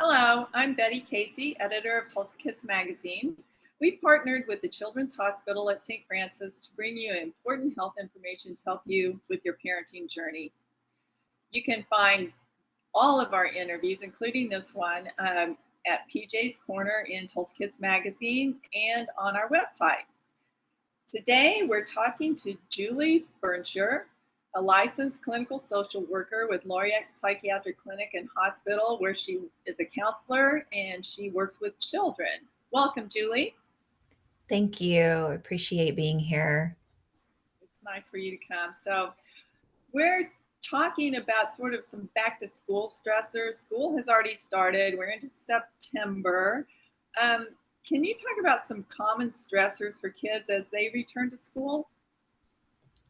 Hello, I'm Betty Casey, editor of Tulsa Kids Magazine. We partnered with the Children's Hospital at St. Francis to bring you important health information to help you with your parenting journey. You can find all of our interviews, including this one, at PJ's Corner in Tulsa Kids Magazine and on our website. Today, we're talking to Julie Bernscher, a licensed clinical social worker with Laureate Psychiatric Clinic and Hospital, where she is a counselor and she works with children. Welcome, Julie. Thank you. Appreciate being here. It's nice for you to come. So, we're talking about sort of some back to school stressors. School has already started, we're into September. Um, can you talk about some common stressors for kids as they return to school?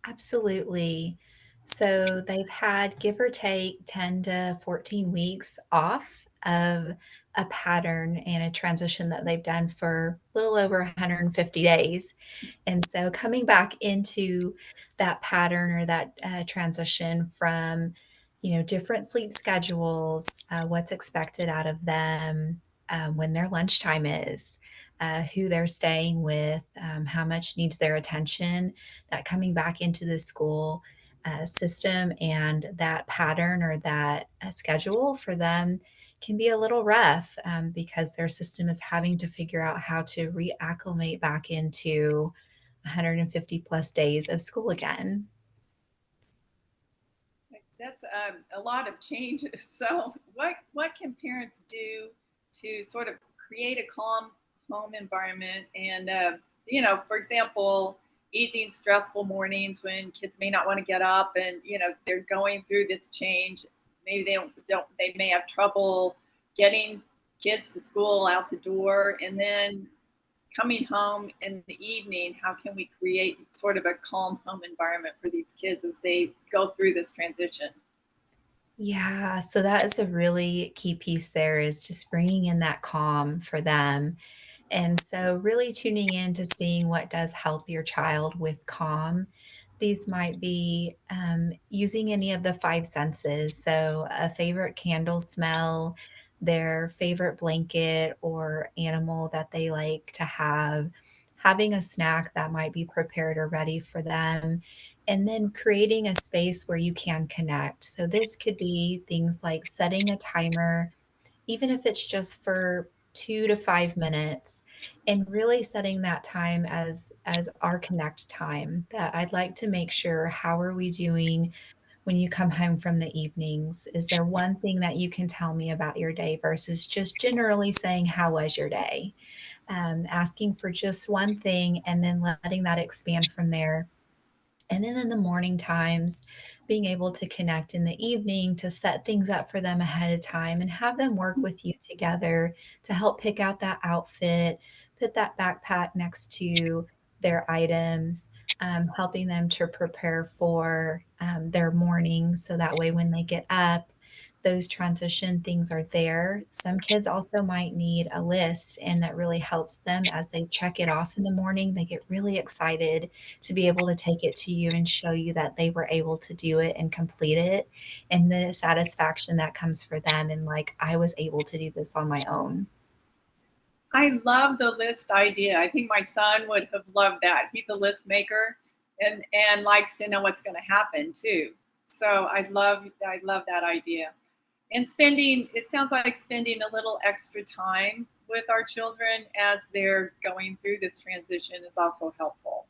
Absolutely. So they've had give or take 10 to 14 weeks off of a pattern and a transition that they've done for a little over 150 days. And so coming back into that pattern or that transition from, different sleep schedules, what's expected out of them, when their lunchtime is, who they're staying with, how much needs their attention, that coming back into the school system and that pattern or that schedule for them can be a little rough because their system is having to figure out how to reacclimate back into 150 plus days of school again. That's a lot of changes. So, what can parents do to sort of create a calm home environment? And for example, easing stressful mornings when kids may not want to get up, and they're going through this change. Maybe they don't they may have trouble getting kids to school out the door, and then coming home in the evening, how can we create sort of a calm home environment for these kids as they go through this transition? Yeah, so that is a really key piece there is just bringing in that calm for them. And so, really tuning in to seeing what does help your child with calm. These might be using any of the five senses. So, a favorite candle smell, their favorite blanket or animal that they like to have, having a snack that might be prepared or ready for them, and then creating a space where you can connect. So, this could be things like setting a timer even if it's just for 2 to 5 minutes, and really setting that time as our connect time, that I'd like to make sure, how are we doing when you come home from the evenings? Is there one thing that you can tell me about your day versus just generally saying, "How was your day?" Asking for just one thing and then letting that expand from there. And then in the morning times, being able to connect in the evening to set things up for them ahead of time and have them work with you together to help pick out that outfit, put that backpack next to their items, helping them to prepare for their morning so that way when they get up, those transition things are there. Some kids also might need a list, and that really helps them as they check it off in the morning. They get really excited to be able to take it to you and show you that they were able to do it and complete it, and the satisfaction that comes for them and like, "I was able to do this on my own." I love the list idea. I think my son would have loved that. He's a list maker and likes to know what's going to happen too. So I love that idea. And spending it sounds like spending a little extra time with our children as they're going through this transition is also helpful.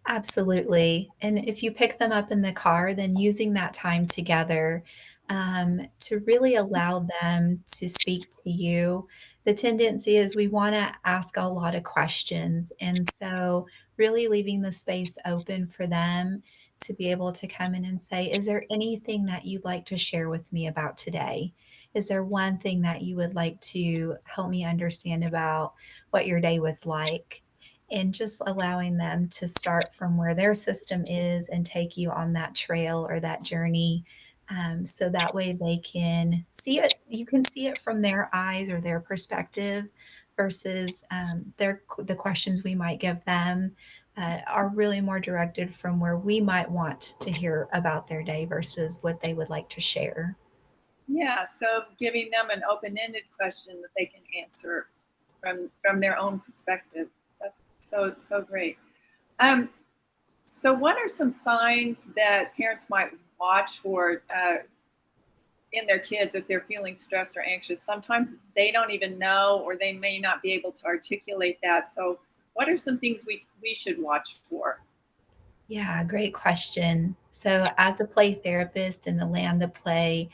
Absolutely, and if you pick them up in the car, then using that time together, to really allow them to speak to you. The tendency is we wanna ask a lot of questions, and so really leaving the space open for them to be able to come in and say, "Is there anything that you'd like to share with me about today? Is there one thing that you would like to help me understand about what your day was like?" And just allowing them to start from where their system is and take you on that trail or that journey, so that way they can see it. You can see it from their eyes or their perspective versus the questions we might give them are really more directed from where we might want to hear about their day versus what they would like to share. Yeah, so giving them an open-ended question that they can answer from their own perspective. That's so great. Um, so what are some signs that parents might watch for in their kids if they're feeling stressed or anxious? Sometimes they don't even know, or they may not be able to articulate that. So, what are some things we should watch for? Yeah, great question. So, as a play therapist in the land of play,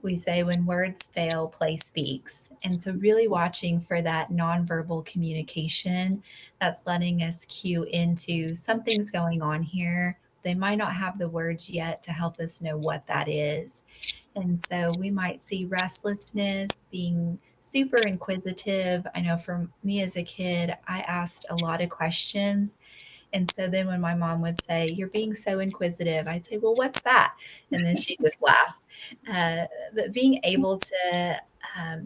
we say when words fail, play speaks. And so, really watching for that nonverbal communication that's letting us cue into something's going on here. They might not have the words yet to help us know what that is. And so, we might see restlessness, being super inquisitive. I know for me as a kid, I asked a lot of questions, and so then when my mom would say, "You're being so inquisitive," I'd say, "Well, what's that?" And then she'd just laugh. But being able to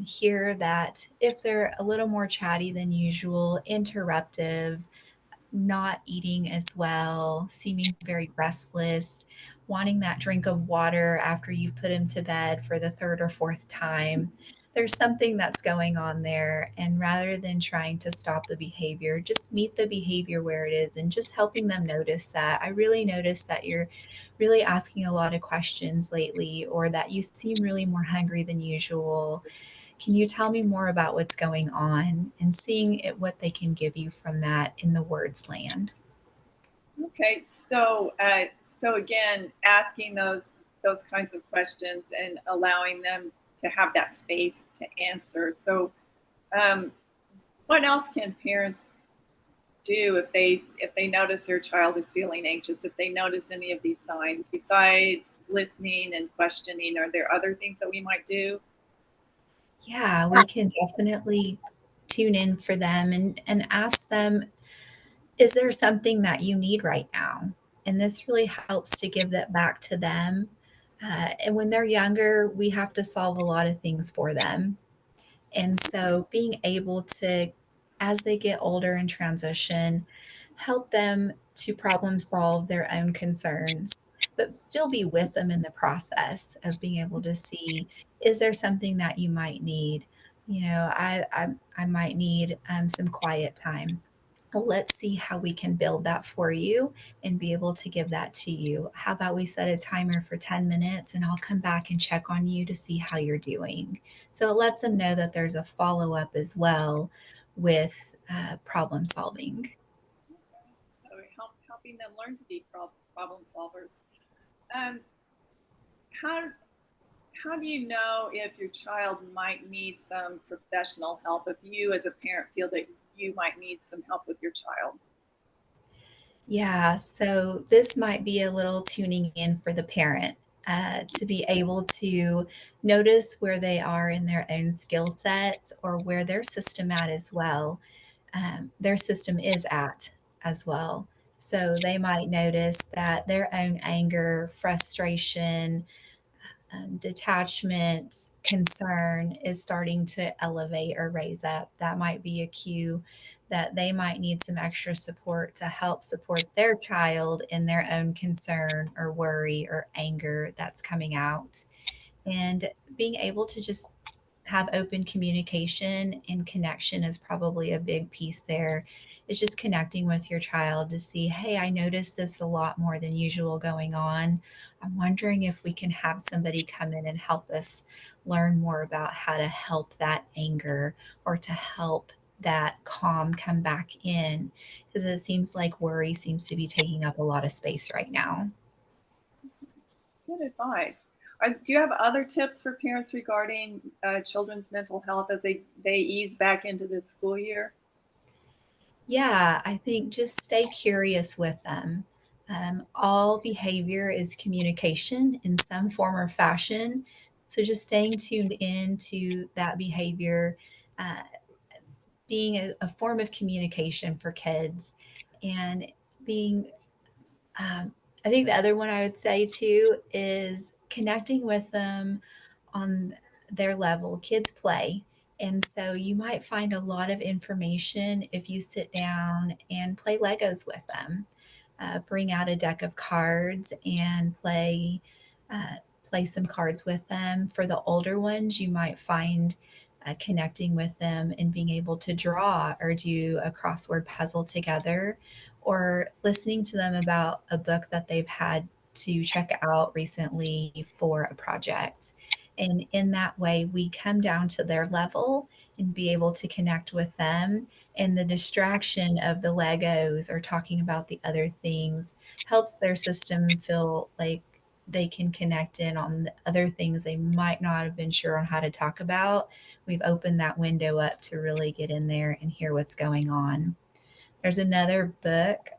hear that if they're a little more chatty than usual, interruptive, not eating as well, seeming very restless, wanting that drink of water after you've put him to bed for the third or fourth time. There's something that's going on there. And rather than trying to stop the behavior, just meet the behavior where it is and just helping them notice that. I really noticed that you're really asking a lot of questions lately, or that you seem really more hungry than usual. Can you tell me more about what's going on, and seeing what they can give you from that in the words land? Okay, so again, asking those kinds of questions and allowing them to have that space to answer. So, um, what else can parents do if they notice their child is feeling anxious? If they notice any of these signs besides listening and questioning, are there other things that we might do? Yeah, we can definitely tune in for them and ask them, is there something that you need right now? And this really helps to give that back to them. And when they're younger, we have to solve a lot of things for them. And so being able to, as they get older and transition, help them to problem solve their own concerns, but still be with them in the process of being able to see, is there something that you might need? You know, I might need some quiet time. Well, let's see how we can build that for you and be able to give that to you. How about we set a timer for 10 minutes and I'll come back and check on you to see how you're doing. So it lets them know that there's a follow up as well with problem solving. So helping them learn to be problem solvers. Um, how how do you know if your child might need some professional help? If you, as a parent, feel that you might need some help with your child? Yeah, so this might be a little tuning in for the parent to be able to notice where they are in their own skill sets or where their system at as well. Their system is at as well. So they might notice that their own anger, frustration, detachment, concern is starting to elevate or raise up. That might be a cue that they might need some extra support to help support their child in their own concern or worry or anger that's coming out. And being able to just have open communication and connection is probably a big piece there. It's just connecting with your child to see, hey, I noticed this a lot more than usual going on. I'm wondering if we can have somebody come in and help us learn more about how to help that anger or to help that calm come back in, because it seems like worry seems to be taking up a lot of space right now. Good advice. Do you have other tips for parents regarding children's mental health as they ease back into this school year? Yeah, I think just stay curious with them. All behavior is communication in some form or fashion. So just staying tuned in to that behavior, uh, being a form of communication for kids, and being I think the other one I would say too is connecting with them on their level. Kids play. And so you might find a lot of information if you sit down and play Legos with them. Bring out a deck of cards and uh, play some cards with them. For the older ones, you might find connecting with them and being able to draw or do a crossword puzzle together, or listening to them about a book that they've had to check out recently for a project. And in that way, we come down to their level and be able to connect with them. And the distraction of the Legos or talking about the other things helps their system feel like they can connect in on the other things they might not have been sure on how to talk about. We've opened that window up to really get in there and hear what's going on. There's another book,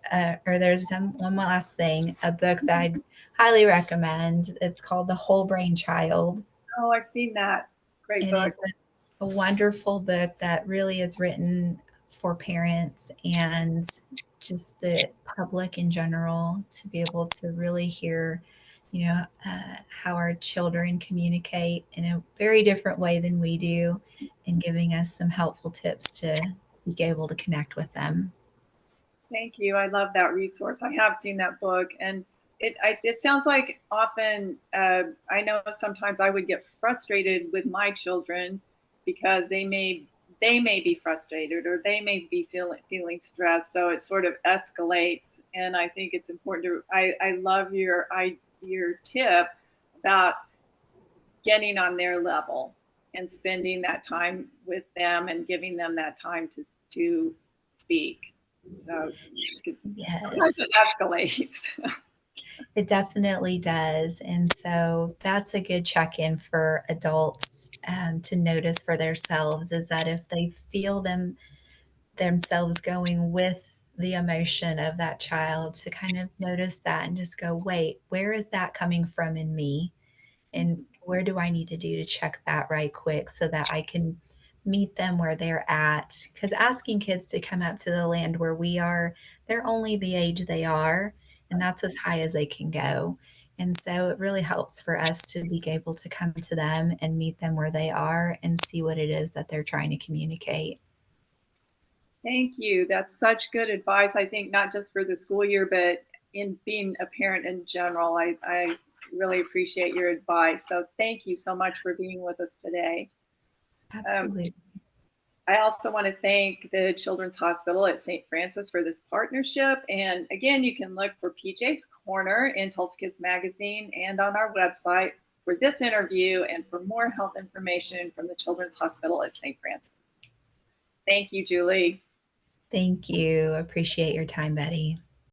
or there's one last thing, a book that I'd highly recommend. It's called The Whole Brain Child, Oh, I've seen that. Great and book. it's a wonderful book that really is written for parents and just the public in general to be able to really hear, how our children communicate in a very different way than we do, and giving us some helpful tips to be able to connect with them. Thank you. I love that resource. I have seen that book, and it sounds like often I know sometimes I would get frustrated with my children because they may be frustrated or they may be feeling stressed. So it sort of escalates, and I think it's important to. I love your tip about getting on their level and spending that time with them and giving them that time to speak. So sometimes Yes. it escalates. It definitely does. And so that's a good check in for adults to notice for themselves, is that if they feel themselves going with the emotion of that child, to kind of notice that and just go, wait, where is that coming from in me? And where do I need to do to check that right quick so that I can meet them where they're at? Because asking kids to come up to the land where we are, they're only the age they are, and that's as high as they can go. And so it really helps for us to be able to come to them and meet them where they are and see what it is that they're trying to communicate. Thank you. That's such good advice. I think not just for the school year, but in being a parent in general. I really appreciate your advice. So thank you so much for being with us today. Um, Absolutely. I also want to thank the Children's Hospital at St. Francis for this partnership. And again, you can look for PJ's Corner in Tulsa Kids Magazine and on our website for this interview and for more health information from the Children's Hospital at St. Francis. Thank you, Julie. Thank you. Appreciate your time, Betty.